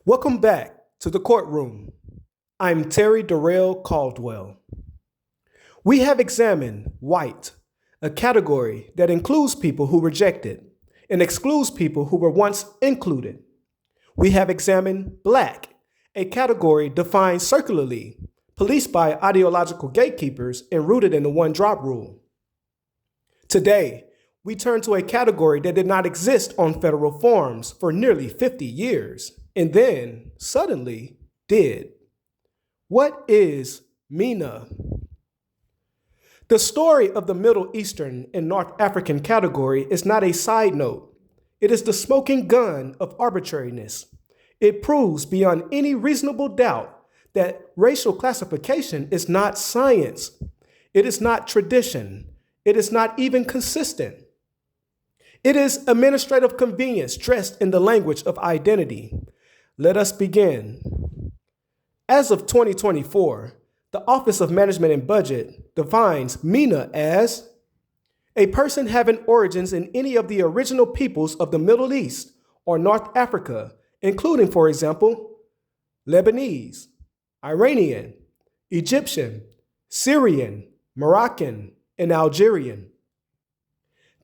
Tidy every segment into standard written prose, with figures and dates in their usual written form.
Welcome back to the Courtroom. I'm Terry Darrell Caldwell. We have examined white, a category that includes people who reject it and excludes people who were once included. We have examined black, a category defined circularly, policed by ideological gatekeepers and rooted in the one-drop rule. Today, we turn to a category that did not exist on federal forms for nearly 50 years, and then, suddenly, did. What is MENA? The story of the Middle Eastern and North African category is not a side note. It is the smoking gun of arbitrariness. It proves beyond any reasonable doubt that racial classification is not science. It is not tradition. It is not even consistent. It is administrative convenience dressed in the language of identity. Let us begin. As of 2024, the Office of Management and Budget defines MENA as a person having origins in any of the original peoples of the Middle East or North Africa, including, for example, Lebanese, Iranian, Egyptian, Syrian, Moroccan, and Algerian.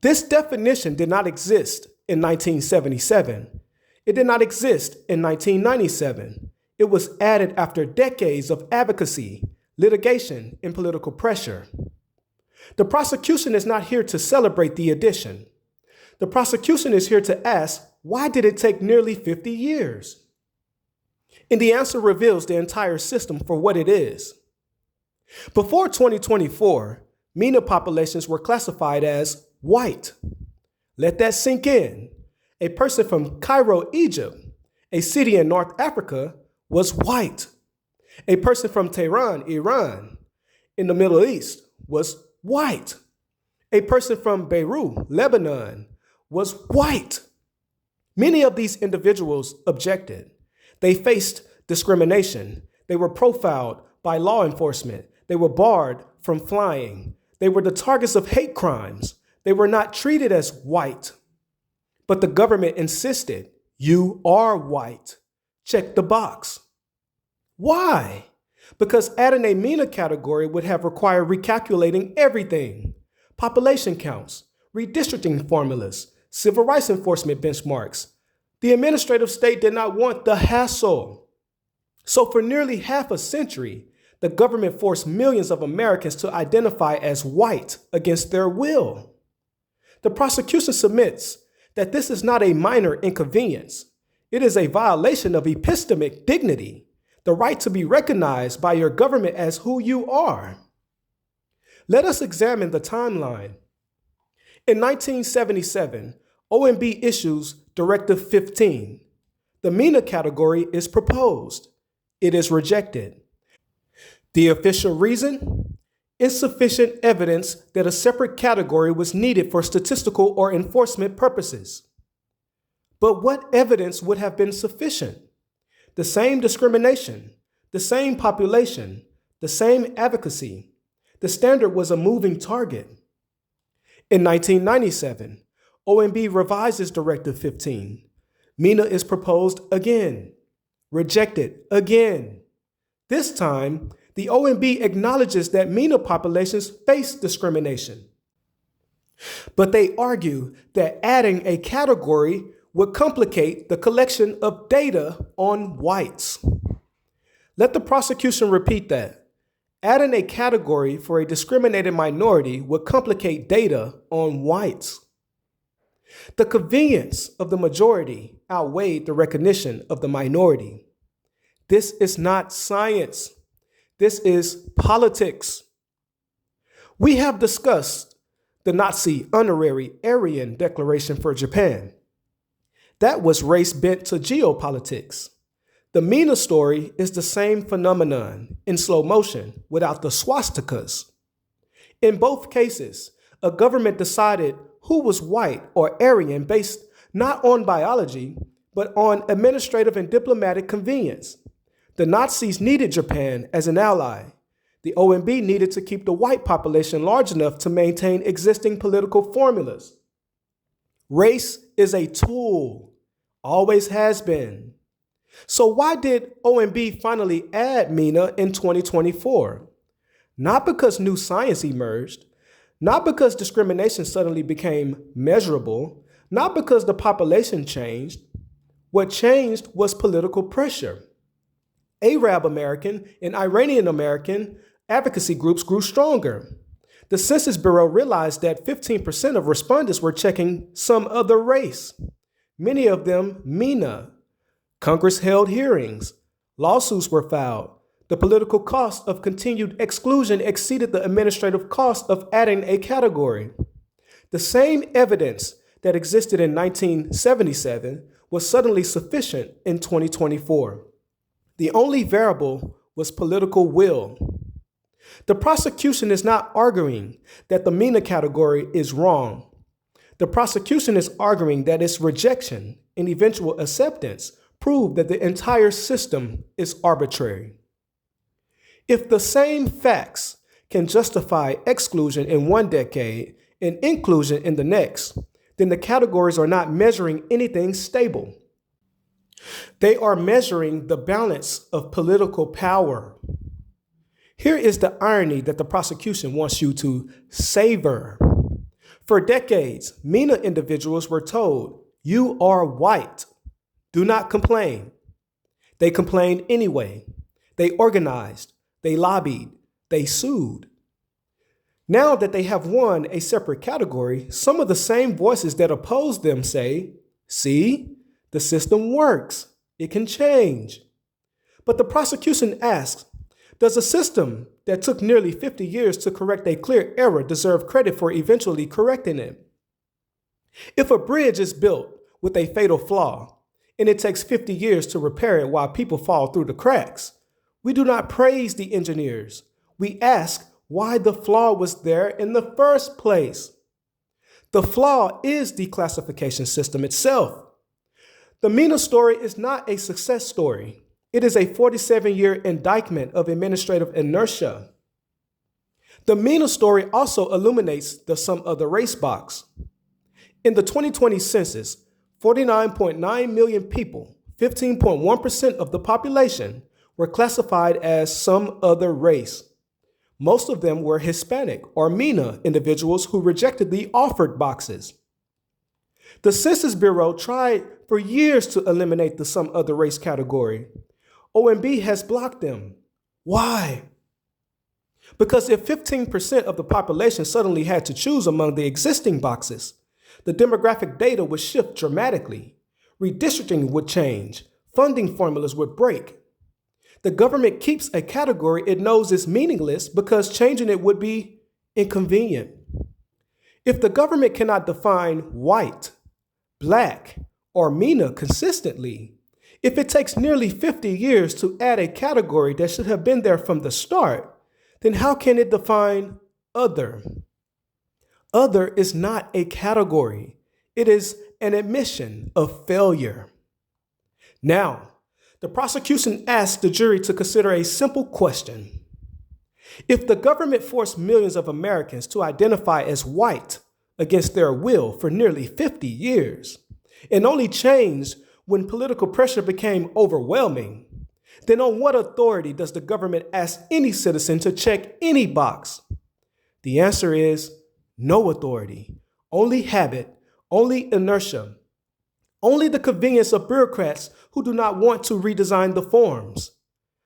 This definition did not exist in 1977. It did not exist in 1997. It was added after decades of advocacy, litigation, and political pressure. The prosecution is not here to celebrate the addition. The prosecution is here to ask, why did it take nearly 50 years? And the answer reveals the entire system for what it is. Before 2024, MENA populations were classified as white. Let that sink in. A person from Cairo, Egypt, a city in North Africa, was white. A person from Tehran, Iran, in the Middle East, was white. A person from Beirut, Lebanon, was white. Many of these individuals objected. They faced discrimination. They were profiled by law enforcement. They were barred from flying. They were the targets of hate crimes. They were not treated as white. But the government insisted, you are white. Check the box. Why? Because adding a MENA category would have required recalculating everything. Population counts, redistricting formulas, civil rights enforcement benchmarks. The administrative state did not want the hassle. So for nearly half a century, the government forced millions of Americans to identify as white against their will. The prosecution submits that this is not a minor inconvenience. It is a violation of epistemic dignity, the right to be recognized by your government as who you are. Let us examine the timeline. In 1977, OMB issues Directive 15. The MENA category is proposed. It is rejected. The official reason? Insufficient evidence that a separate category was needed for statistical or enforcement purposes. But what evidence would have been sufficient? The same discrimination, the same population, the same advocacy. The standard was a moving target. In 1997, OMB revises Directive 15. MENA is proposed again, rejected again. This time, the OMB acknowledges that MENA populations face discrimination. But they argue that adding a category would complicate the collection of data on whites. Let the prosecution repeat that. Adding a category for a discriminated minority would complicate data on whites. The convenience of the majority outweighed the recognition of the minority. This is not science. This is politics. We have discussed the Nazi honorary Aryan declaration for Japan. That was race bent to geopolitics. The MENA story is the same phenomenon in slow motion without the swastikas. In both cases, a government decided who was white or Aryan based not on biology, but on administrative and diplomatic convenience. The Nazis needed Japan as an ally. The OMB needed to keep the white population large enough to maintain existing political formulas. Race is a tool, always has been. So why did OMB finally add MENA in 2024? Not because new science emerged, not because discrimination suddenly became measurable, not because the population changed. What changed was political pressure. Arab American and Iranian American advocacy groups grew stronger. The Census Bureau realized that 15% of respondents were checking some other race, many of them MENA. Congress held hearings. Lawsuits were filed. The political cost of continued exclusion exceeded the administrative cost of adding a category. The same evidence that existed in 1977 was suddenly sufficient in 2024. The only variable was political will. The prosecution is not arguing that the MENA category is wrong. The prosecution is arguing that its rejection and eventual acceptance prove that the entire system is arbitrary. If the same facts can justify exclusion in one decade and inclusion in the next, then the categories are not measuring anything stable. They are measuring the balance of political power. Here is the irony that the prosecution wants you to savor. For decades, MENA individuals were told, "You are white. Do not complain." They complained anyway. They organized. They lobbied. They sued. Now that they have won a separate category, some of the same voices that oppose them say, "See, the system works. It can change." But the prosecution asks, does a system that took nearly 50 years to correct a clear error deserve credit for eventually correcting it? If a bridge is built with a fatal flaw, and it takes 50 years to repair it while people fall through the cracks, we do not praise the engineers. We ask why the flaw was there in the first place. The flaw is the classification system itself. The MENA story is not a success story. It is a 47-year indictment of administrative inertia. The MENA story also illuminates the some other race box. In the 2020 census, 49.9 million people, 15.1% of the population, were classified as some other race. Most of them were Hispanic or MENA individuals who rejected the offered boxes. The Census Bureau tried for years to eliminate the some other race category. OMB has blocked them. Why? Because if 15% of the population suddenly had to choose among the existing boxes, the demographic data would shift dramatically. Redistricting would change. Funding formulas would break. The government keeps a category it knows is meaningless because changing it would be inconvenient. If the government cannot define white, black, or MENA consistently, if it takes nearly 50 years to add a category that should have been there from the start, then how can it define other? Other is not a category. It is an admission of failure. Now, the prosecution asked the jury to consider a simple question. If the government forced millions of Americans to identify as white against their will for nearly 50 years, and only changed when political pressure became overwhelming, then on what authority does the government ask any citizen to check any box? The answer is no authority, only habit, only inertia, only the convenience of bureaucrats who do not want to redesign the forms.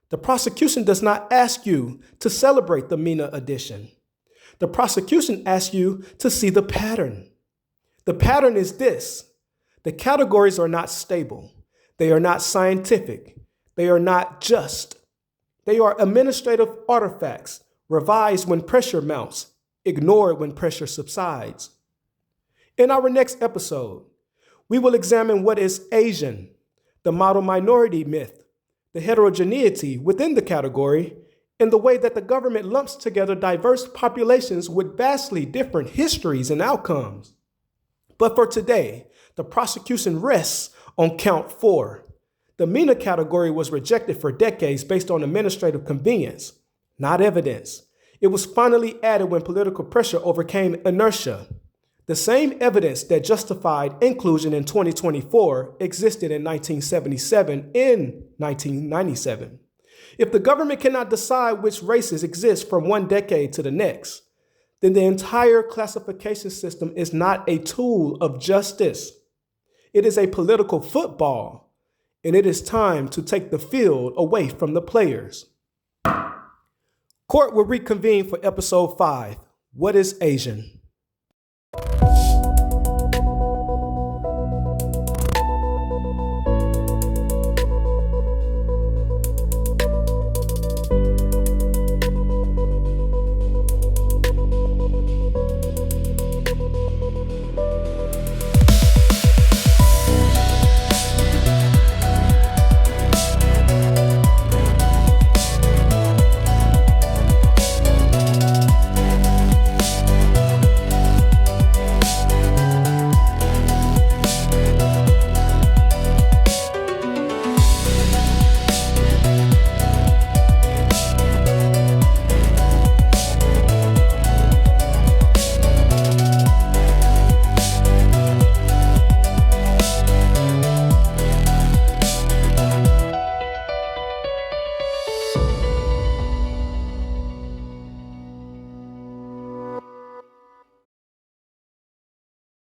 The prosecution does not ask you to celebrate the MENA addition. The prosecution asks you to see the pattern. The pattern is this. The categories are not stable. They are not scientific. They are not just. They are administrative artifacts, revised when pressure mounts, ignored when pressure subsides. In our next episode, we will examine what is Asian, the model minority myth, the heterogeneity within the category, and the way that the government lumps together diverse populations with vastly different histories and outcomes. But for today, the prosecution rests on count 4. The MENA category was rejected for decades based on administrative convenience, not evidence. It was finally added when political pressure overcame inertia. The same evidence that justified inclusion in 2024 existed in 1977 and 1997. If the government cannot decide which races exist from one decade to the next, then the entire classification system is not a tool of justice. It is a political football, and it is time to take the field away from the players. Court will reconvene for episode 5, What is Asian?